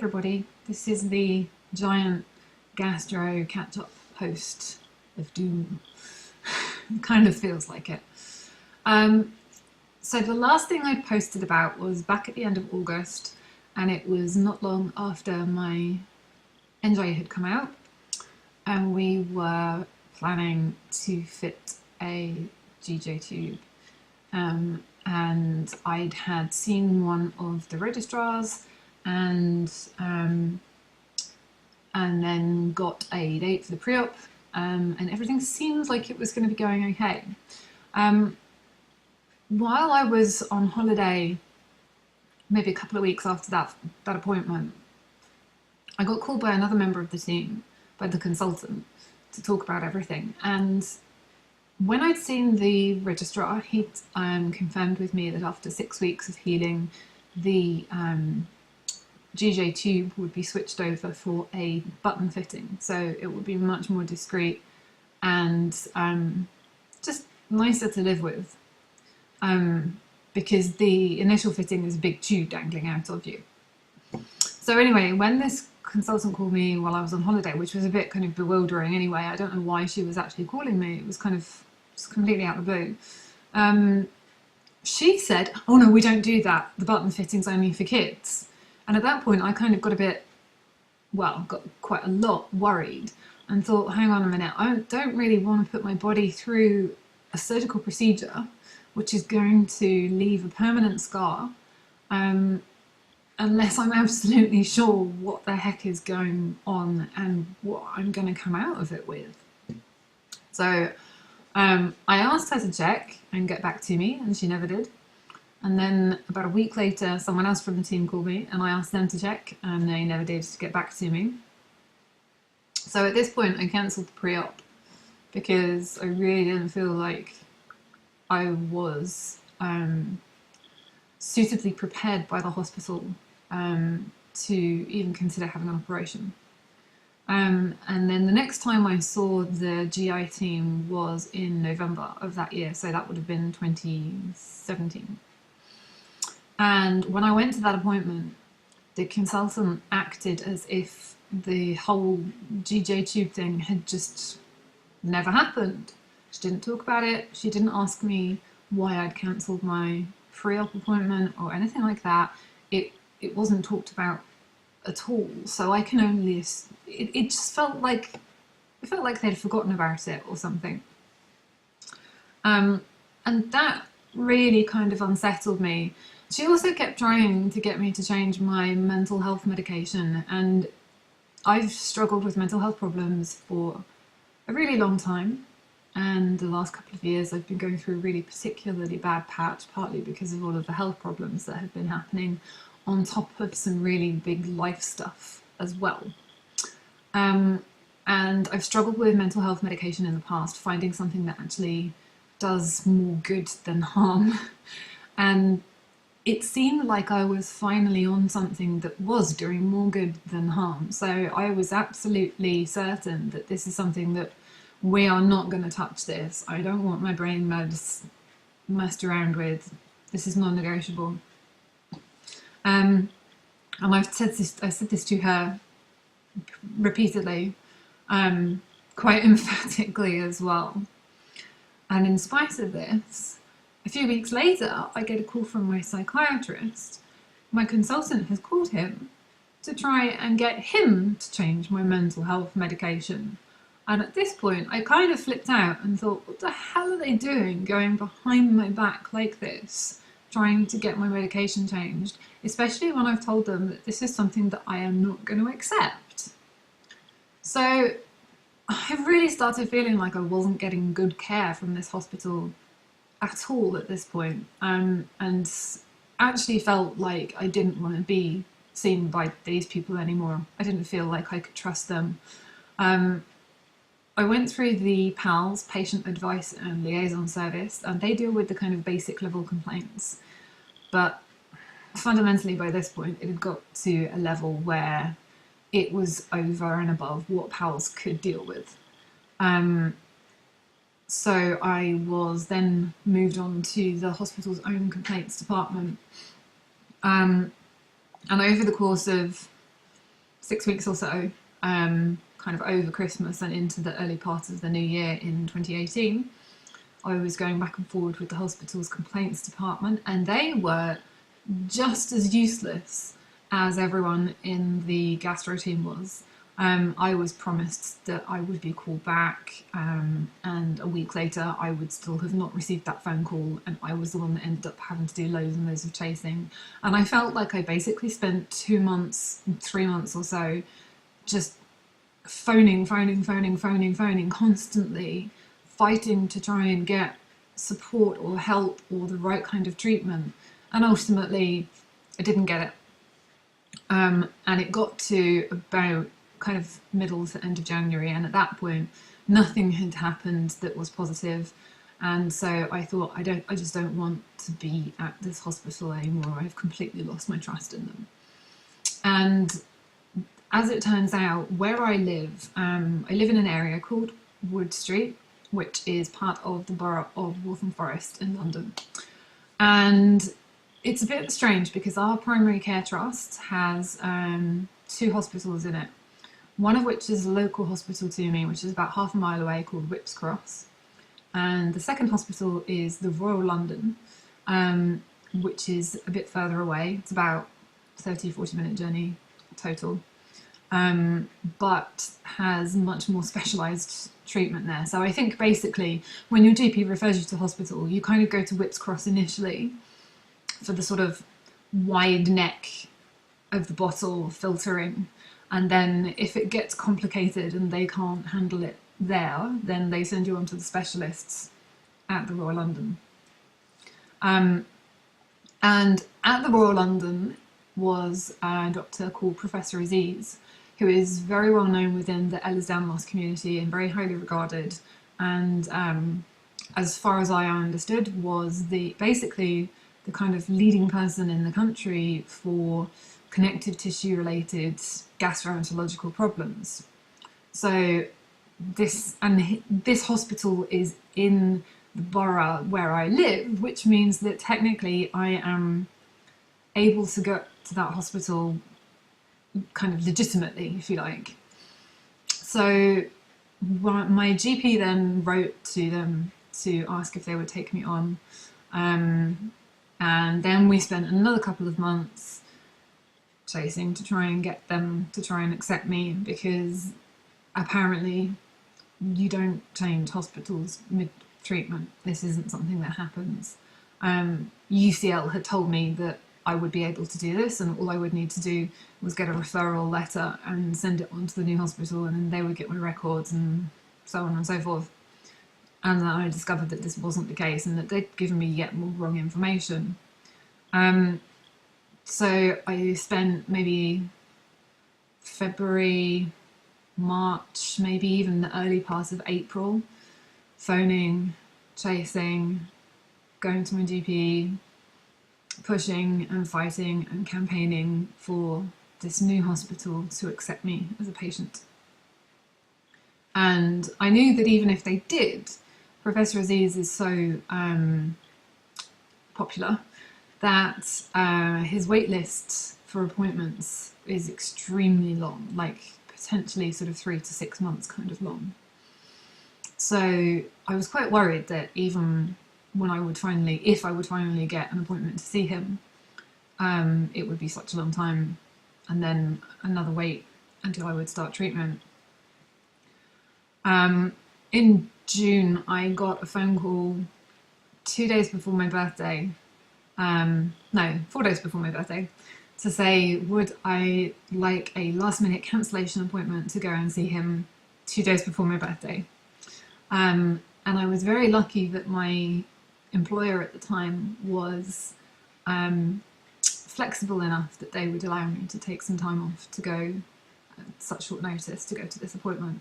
everybody, this is the giant Gastro catch-up post of doom. It kind of feels like it. So the last thing I posted about was back at the end of August, and it was not long after my NJ had come out, and we were planning to fit a GJ tube. And I'd had seen one of the registrars and then got a date for the pre-op, and everything seemed like it was going to be going okay. While I was on holiday, maybe a couple of weeks after that appointment, I got called by another member of the team, by the consultant, to talk about everything. And when I'd seen the registrar, he'd confirmed with me that after 6 weeks of healing, the GJ tube would be switched over for a button fitting. So it would be much more discreet and just nicer to live with. Because the initial fitting is a big tube dangling out of you. So anyway, when this consultant called me while I was on holiday, which was a bit kind of bewildering anyway, I don't know why she was actually calling me, it was kind of completely out of the blue. She said, oh no, we don't do that, the button fitting's only for kids. And at that point I kind of got a bit, well, got quite a lot worried and thought, hang on a minute, I don't really want to put my body through a surgical procedure which is going to leave a permanent scar, unless I'm absolutely sure what the heck is going on and what I'm going to come out of it with. So I asked her to check and get back to me, and she never did. And then about a week later, someone else from the team called me, and I asked them to check, and they never did get back to me. So at this point, I cancelled the pre-op because I really didn't feel like I was suitably prepared by the hospital to even consider having an operation. And then the next time I saw the GI team was in November of that year, so that would have been 2017. And when I went to that appointment, the consultant acted as if the whole GJ tube thing had just never happened. She didn't talk about it, she didn't ask me why I'd cancelled my pre-op appointment or anything like that. It wasn't talked about at all, so I can only, it just felt like, they'd forgotten about it or something. And that really kind of unsettled me. She also kept trying to get me to change my mental health medication, and I've struggled with mental health problems for a really long time. And the last couple of years I've been going through a really particularly bad patch, partly because of all of the health problems that have been happening, on top of some really big life stuff as well. And I've struggled with mental health medication in the past, finding something that actually does more good than harm. And it seemed like I was finally on something that was doing more good than harm. So I was absolutely certain that this is something that we are not going to touch this. I don't want my brain meds messed around with. This is non-negotiable. And I said this to her repeatedly, quite emphatically as well. And in spite of this, a few weeks later, I get a call from my psychiatrist. My consultant has called him to try and get him to change my mental health medication. And at this point, I kind of flipped out and thought, what the hell are they doing going behind my back like this, trying to get my medication changed, especially when I've told them that this is something that I am not going to accept. So I really started feeling like I wasn't getting good care from this hospital at all at this point, and actually felt like I didn't want to be seen by these people anymore. I didn't feel like I could trust them. I went through the PALS, Patient Advice and Liaison Service, and they deal with the kind of basic level complaints. But fundamentally by this point it had got to a level where it was over and above what PALS could deal with. So I was then moved on to the hospital's own complaints department. And over the course of 6 weeks or so, kind of over Christmas and into the early part of the new year in 2018, I was going back and forward with the hospital's complaints department, and they were just as useless as everyone in the gastro team was. I was promised that I would be called back, and a week later I would still have not received that phone call, and I was the one that ended up having to do loads and loads of chasing. And I felt like I basically spent 2 months, 3 months or so just phoning constantly, fighting to try and get support or help or the right kind of treatment. And ultimately I didn't get it. And it got to about kind of middle to end of January, and at that point nothing had happened that was positive, and so I thought, I just don't want to be at this hospital anymore. I've completely lost my trust in them. And as it turns out, where I live in an area called Wood Street, which is part of the borough of Waltham Forest in London. And it's a bit strange because our primary care trust has 2 hospitals in it. One of which is a local hospital to me, which is about half a mile away, called Whipps Cross. And the second hospital is the Royal London, which is a bit further away. It's about 30-40 minute journey total, but has much more specialised treatment there. So I think basically when your GP refers you to hospital, you kind of go to Whipps Cross initially for the sort of wide neck of the bottle filtering. And then if it gets complicated and they can't handle it there, then they send you on to the specialists at the Royal London. And at the Royal London was a doctor called Professor Aziz, who is very well known within the Ehlers-Danlos community and very highly regarded. And as far as I understood, was basically the kind of leading person in the country for connective tissue related gastroenterological problems. So this hospital is in the borough where I live, which means that technically I am able to go to that hospital kind of legitimately, if you like. So my GP then wrote to them to ask if they would take me on, and then we spent another couple of months chasing to try and get them to try and accept me, because apparently you don't change hospitals mid-treatment. This isn't something that happens. UCL had told me that I would be able to do this, and all I would need to do was get a referral letter and send it on to the new hospital, and then they would get my records and so on and so forth. And then I discovered that this wasn't the case, and that they'd given me yet more wrong information. So I spent maybe February, March, maybe even the early part of April, phoning, chasing, going to my GP, pushing and fighting and campaigning for this new hospital to accept me as a patient. And I knew that even if they did, Professor Aziz is so popular that his wait list for appointments is extremely long, like potentially sort of 3 to 6 months kind of long. So I was quite worried that even when if I would finally get an appointment to see him, it would be such a long time, and then another wait until I would start treatment. In June, I got a phone call 2 days before my birthday, 4 days before my birthday, to say, would I like a last minute cancellation appointment to go and see him 2 days before my birthday. And I was very lucky that my employer at the time was flexible enough that they would allow me to take some time off to go at such short notice to go to this appointment.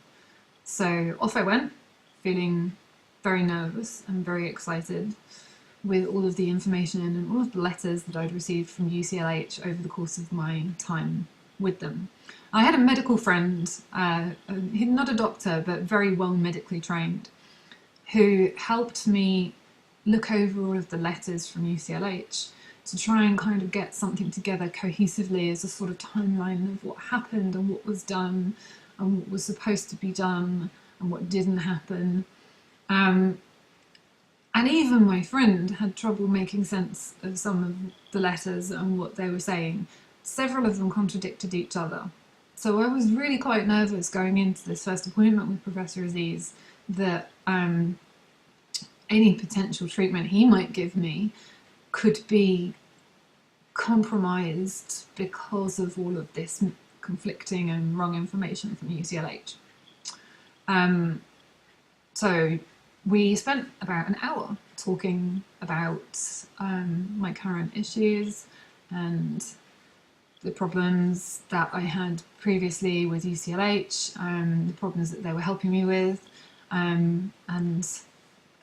So off I went, feeling very nervous and very excited, with all of the information and all of the letters that I'd received from UCLH over the course of my time with them. I had a medical friend, not a doctor, but very well medically trained, who helped me look over all of the letters from UCLH to try and kind of get something together cohesively as a sort of timeline of what happened and what was done and what was supposed to be done and what didn't happen. And even my friend had trouble making sense of some of the letters and what they were saying. Several of them contradicted each other. So I was really quite nervous going into this first appointment with Professor Aziz that any potential treatment he might give me could be compromised because of all of this conflicting and wrong information from UCLH. So we spent about an hour talking about my current issues and the problems that I had previously with UCLH, the problems that they were helping me with, and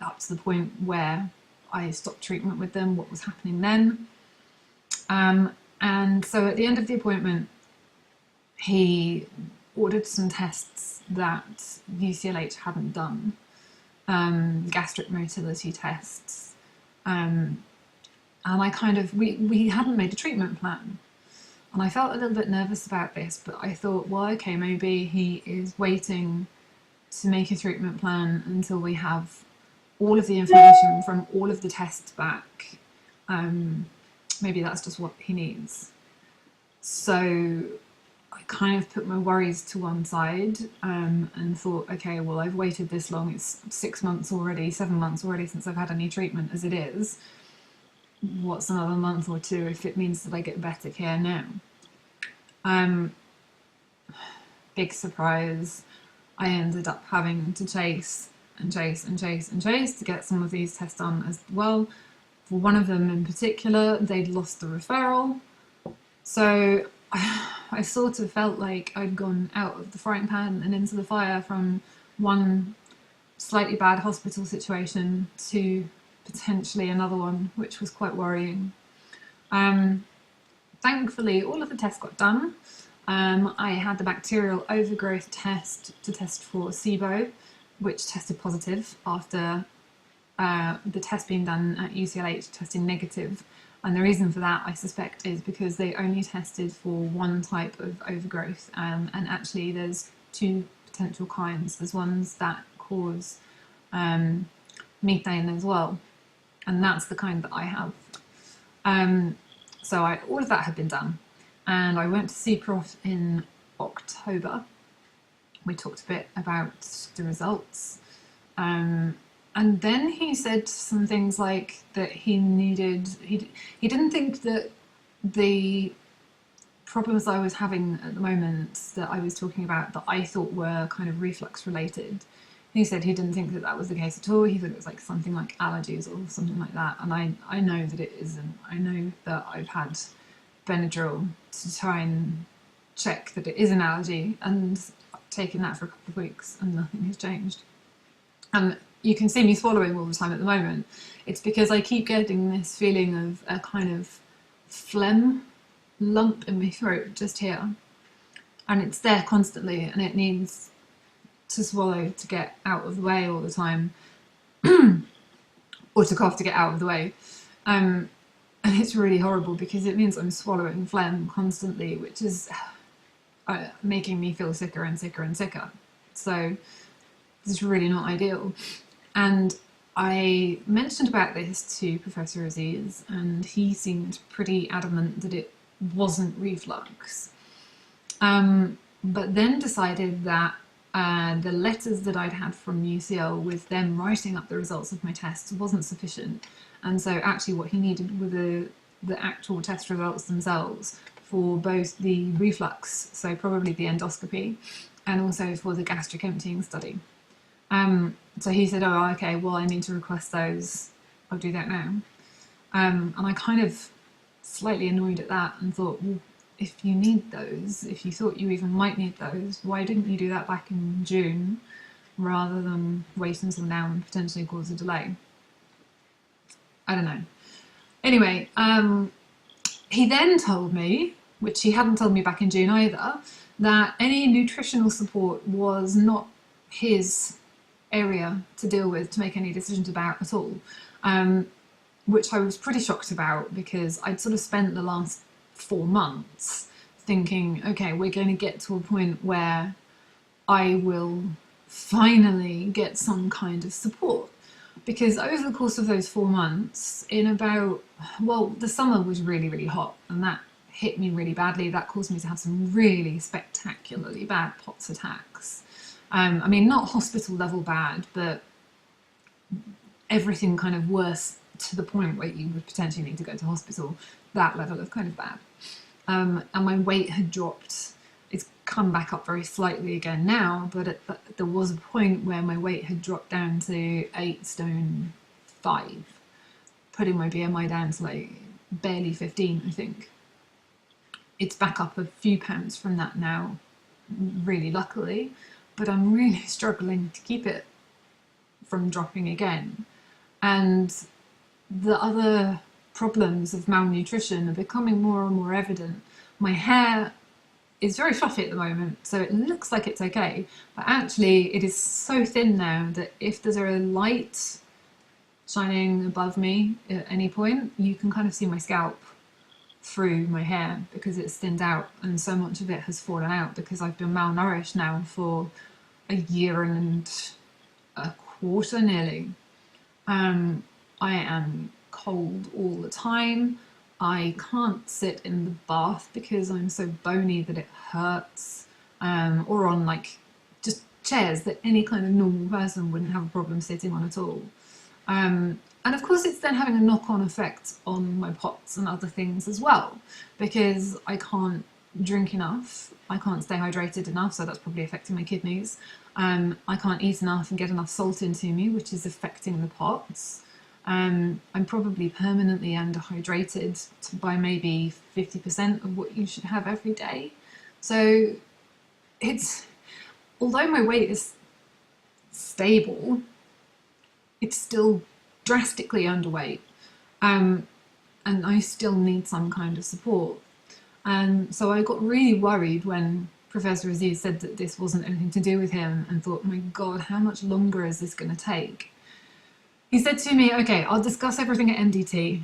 up to the point where I stopped treatment with them, what was happening then. And so at the end of the appointment, he ordered some tests that UCLH hadn't done, gastric motility tests, and I we hadn't made a treatment plan, and I felt a little bit nervous about this, but I thought, well, okay, maybe he is waiting to make a treatment plan until we have all of the information from all of the tests back. Maybe that's just what he needs. So I kind of put my worries to one side and thought, okay, well, I've waited this long. It's 6 months already, 7 months already since I've had any treatment as it is. What's another month or two if it means that I get better care now? Big surprise. I ended up having to chase to get some of these tests done as well. For one of them in particular, they'd lost the referral. So I sort of felt like I'd gone out of the frying pan and into the fire from one slightly bad hospital situation to potentially another one, which was quite worrying. Thankfully, all of the tests got done. I had the bacterial overgrowth test to test for SIBO, which tested positive after the test being done at UCLH testing negative. And the reason for that, I suspect, is because they only tested for one type of overgrowth, and actually there's two potential kinds. There's ones that cause methane as well, and that's the kind that I have. So all of that had been done, and I went to see Preop in October. We talked a bit about the results. And then he said some things like that he didn't think that the problems I was having at the moment that I was talking about that I thought were kind of reflux related. He said he didn't think that that was the case at all. He thought it was like something like allergies or something like that. And I know that it isn't. I know that I've had Benadryl to try and check that it is an allergy, and I've taken that for a couple of weeks and nothing has changed. You can see me swallowing all the time at the moment. It's because I keep getting this feeling of a kind of phlegm lump in my throat just here. And it's there constantly, and it needs to swallow to get out of the way all the time. Or to cough to get out of the way. And it's really horrible because it means I'm swallowing phlegm constantly, which is making me feel sicker and sicker and sicker. So it's really not ideal. And I mentioned about this to Professor Aziz, and he seemed pretty adamant that it wasn't reflux. But then decided that the letters that I'd had from UCL with them writing up the results of my tests wasn't sufficient. And so actually what he needed were the actual test results themselves for both the reflux, so probably the endoscopy, and also for the gastric emptying study. So he said, oh, okay, well, I need to request those. I'll do that now. And I kind of slightly annoyed at that and thought, well, if you need those, if you thought you even might need those, why didn't you do that back in June rather than wait until now and potentially cause a delay? I don't know. Anyway, he then told me, which he hadn't told me back in June either, that any nutritional support was not his area to deal with, to make any decisions about at all. which I was pretty shocked about, because I'd sort of spent the last 4 months thinking, okay, we're going to get to a point where I will finally get some kind of support. Because over the course of those 4 months, the summer was really, really hot, and that hit me really badly. That caused me to have some really spectacularly bad POTS attacks. I mean, not hospital level bad, but everything kind of worse to the point where you would potentially need to go to hospital, that level of kind of bad. And my weight had dropped. It's come back up very slightly again now, but there was a point where my weight had dropped down to 8 stone 5, putting my BMI down to like barely 15, I think. It's back up a few pounds from that now, really luckily, but I'm really struggling to keep it from dropping again. And the other problems of malnutrition are becoming more and more evident. My hair is very fluffy at the moment, so it looks like it's okay, but actually it is so thin now that if there's a light shining above me at any point, you can kind of see my scalp through my hair because it's thinned out, and so much of it has fallen out because I've been malnourished now for a year and a quarter nearly. I am cold all the time. I can't sit in the bath because I'm so bony that it hurts, or on like just chairs that any kind of normal person wouldn't have a problem sitting on at all. And of course it's then having a knock-on effect on my POTS and other things as well, because I can't drink enough, I can't stay hydrated enough, so that's probably affecting my kidneys. I can't eat enough and get enough salt into me, which is affecting the POTS. I'm probably permanently underhydrated by maybe 50% of what you should have every day. So although my weight is stable, it's still drastically underweight, and I still need some kind of support. So I got really worried when Professor Aziz said that this wasn't anything to do with him, and thought, my God, how much longer is this going to take? He said to me, okay, I'll discuss everything at MDT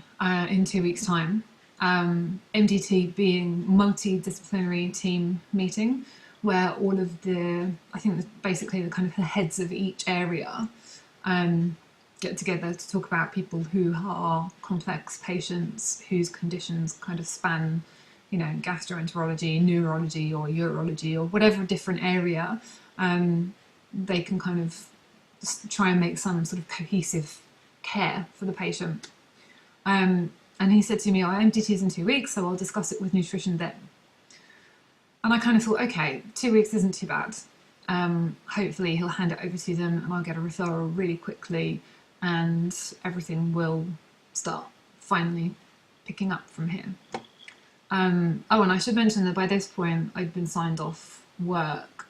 in 2 weeks' time. MDT being multidisciplinary team meeting, where all of I think basically the kind of the heads of each area get together to talk about people who are complex patients whose conditions kind of span, gastroenterology, neurology, or urology, or whatever different area. They can kind of try and make some sort of cohesive care for the patient. And he said to me, MDT is in 2 weeks, so I'll discuss it with nutrition then. And I kind of thought, okay, 2 weeks isn't too bad. Hopefully he'll hand it over to them and I'll get a referral really quickly, and everything will start finally picking up from here. And I should mention that by this point I'd been signed off work.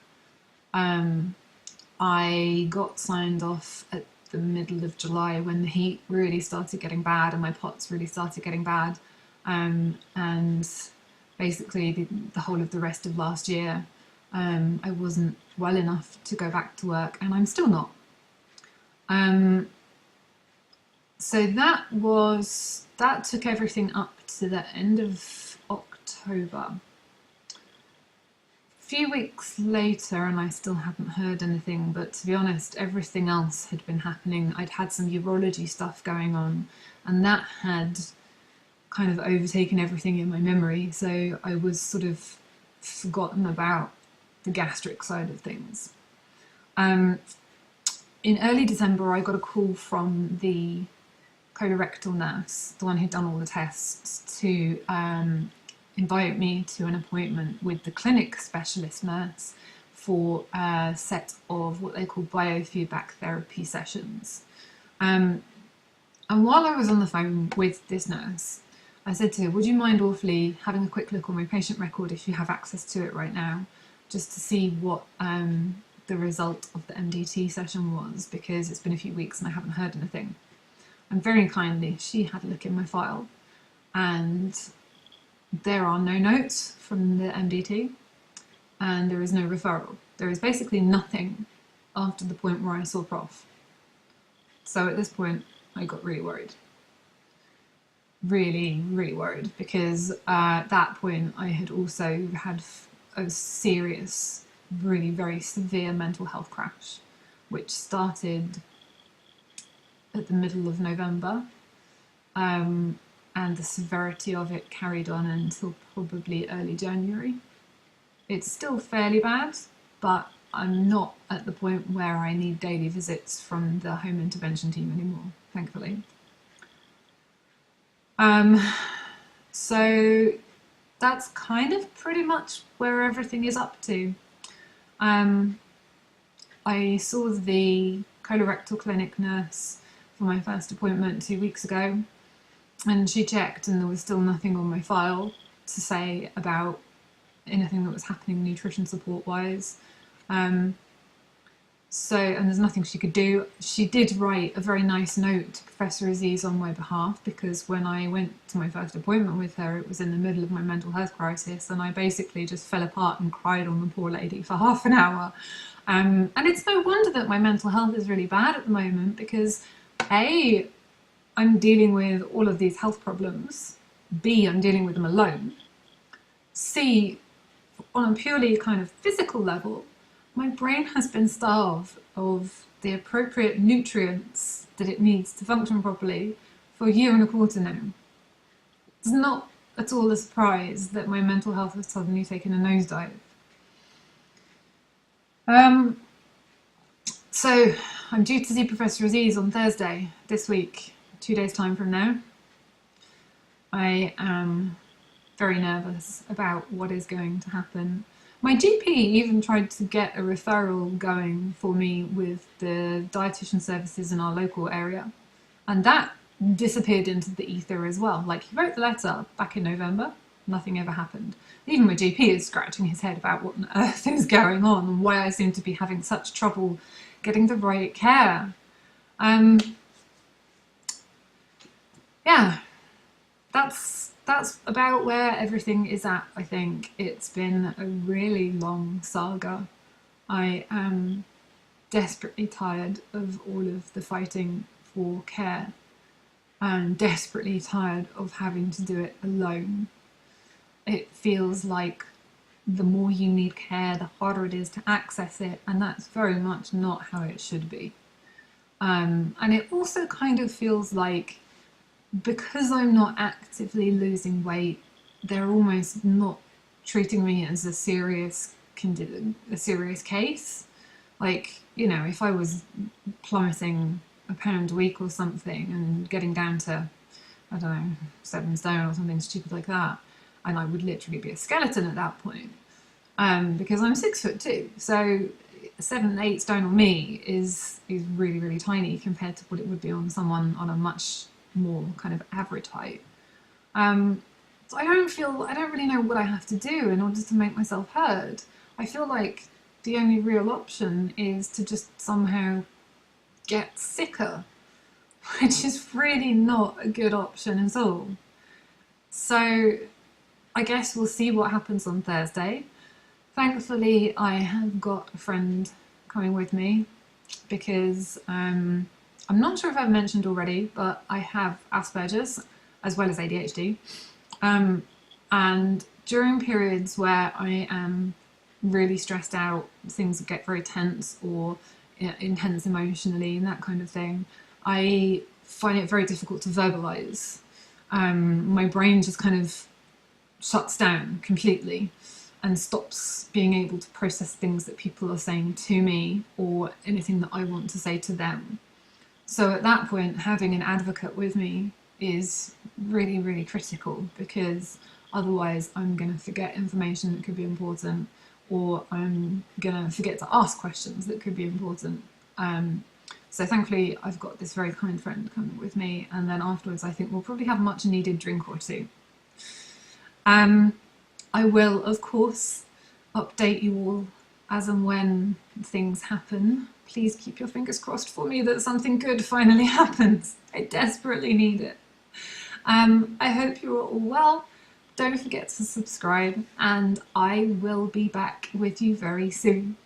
I got signed off at the middle of July when the heat really started getting bad and my POTS really started getting bad. And basically the whole of the rest of last year, I wasn't well enough to go back to work, and I'm still not. So that took everything up to the end of October. A few weeks later, and I still hadn't heard anything, but to be honest, everything else had been happening. I'd had some urology stuff going on, and that had kind of overtaken everything in my memory, so I was sort of forgotten about the gastric side of things. In early December, I got a call from the colorectal nurse, the one who'd done all the tests, to invite me to an appointment with the clinic specialist nurse for a set of what they call biofeedback therapy sessions. And while I was on the phone with this nurse, I said to her, would you mind awfully having a quick look on my patient record if you have access to it right now, just to see what the result of the MDT session was, because it's been a few weeks and I haven't heard anything. And very kindly, she had a look in my file, and there are no notes from the MDT, and there is no referral. There is basically nothing after the point where I saw Prof. So at this point, I got really worried. really, really worried, because at that point I had also had a serious, really very severe mental health crash, which started at the middle of November, and the severity of it carried on until probably early January. It's still fairly bad, but I'm not at the point where I need daily visits from the home intervention team anymore, thankfully. So that's kind of pretty much where everything is up to. I saw the colorectal clinic nurse for my first appointment 2 weeks ago, and she checked and there was still nothing on my file to say about anything that was happening nutrition support wise. And there's nothing she could do. She did write a very nice note to Professor Aziz on my behalf, because when I went to my first appointment with her, it was in the middle of my mental health crisis, and I basically just fell apart and cried on the poor lady for half an hour. And it's no wonder that my mental health is really bad at the moment, because A, I'm dealing with all of these health problems, B, I'm dealing with them alone, C, on a purely kind of physical level, my brain has been starved of the appropriate nutrients that it needs to function properly for a year and a quarter now. It's not at all a surprise that my mental health has suddenly taken a nosedive. So I'm due to see Professor Aziz on Thursday this week, 2 days' time from now. I am very nervous about what is going to happen. My GP even tried to get a referral going for me with the dietitian services in our local area, and that disappeared into the ether as well. Like, he wrote the letter back in November, nothing ever happened. Even my GP is scratching his head about what on earth is going on and why I seem to be having such trouble getting the right care. Yeah, that's about where everything is at, I think. It's been a really long saga. I am desperately tired of all of the fighting for care. I'm desperately tired of having to do it alone. It feels like the more you need care, the harder it is to access it, and that's very much not how it should be. And it also kind of feels like, because I'm not actively losing weight, they're almost not treating me as a serious case. Like, you know, if I was plummeting a pound a week or something and getting down to, I don't know, 7 stone or something stupid like that, and I would literally be a skeleton at that point, because I'm 6'2", so 7, 8 stone on me is really, really tiny compared to what it would be on someone on a much more kind of average height. So I don't really know what I have to do in order to make myself heard. I feel like the only real option is to just somehow get sicker, which is really not a good option at all. So I guess we'll see what happens on Thursday. Thankfully, I have got a friend coming with me, because I'm not sure if I've mentioned already, but I have Asperger's as well as ADHD. And during periods where I am really stressed out, things get very tense or intense emotionally and that kind of thing, I find it very difficult to verbalize. My brain just kind of shuts down completely and stops being able to process things that people are saying to me or anything that I want to say to them. So at that point, having an advocate with me is really, really critical, because otherwise I'm going to forget information that could be important, or I'm going to forget to ask questions that could be important. So thankfully I've got this very kind friend coming with me, and then afterwards I think we'll probably have a much needed drink or two. I will, of course, update you all as and when things happen. Please keep your fingers crossed for me that something good finally happens. I desperately need it. I hope you're all well. Don't forget to subscribe, and I will be back with you very soon.